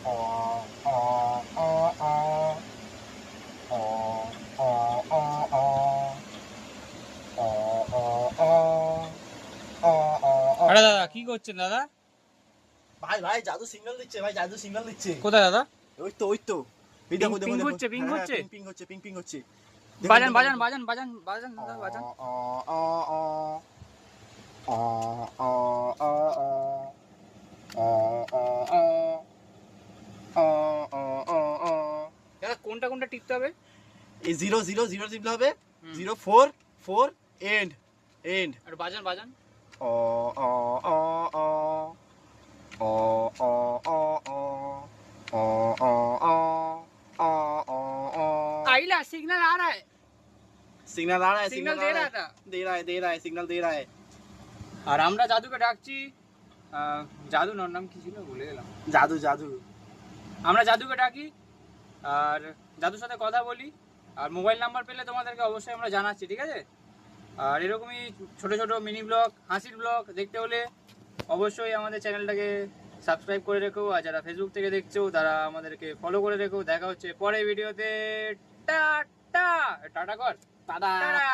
অ অ অ অ অ অ অ অ অ অ অ অ অ। আরে দাদা কি করছেন দাদা? ভাই ভাই জাদু সিগন্যাল দিচ্ছে, ভাই জাদু সিগন্যাল দিচ্ছে। কোথায় দাদা? ওই তো এই পিং দেখো পিং দেখো দেখো, ঘুরছে, পিং হ্যাঁ হ্যাঁ, ঘুরছে। পিং হচ্ছে। দেখুন বাজান দেখুন বাজান দেখুন। বাজান বাজান বাজান অ দাদা বাজান। অ অ অ অ অ অ অ অ অ অ অ অ অ। দাদা কোনটা কোনটা টিপতে হবে? এই 0 0 0 টিপতে হবে। হুম। 0 4 4 এন্ড এন্ড। আর বাজান বাজান। অ অ অ অ অ অ অ অ অ অ অ অ অ অ। आइला सिग्नल आ रहा है। सिग्नल आ रहा है, सिग्नल सिग्नल दे आ रहा रहा है, था। दे रहा है, सिग्नल दे रहा है। আর আমরা জাদুকে ডাকছি। জাদু ওর নাম কি ছিল ভুলে গেলাম। জাদু জাদু। আমরা জাদুকে ডাকি আর জাদুর সাথে কথা বলি। আর মোবাইল নাম্বার পেলে তোমাদেরকে অবশ্যই আমরা জানাচ্ছি, ঠিক আছে? আর এরকমই ছোট ছোট মিনি ব্লগ, হাসির ব্লগ দেখতে হলে অবশ্যই আমাদের চ্যানেলটাকে সাবস্ক্রাইব করে রেখো। আর যারা ফেসবুক থেকে দেখছো তারা আমাদেরকে ফলো করে রেখো। দেখা হচ্ছে পরের ভিডিওতে। টাটা। টাটা কর। টাটা। টাটা।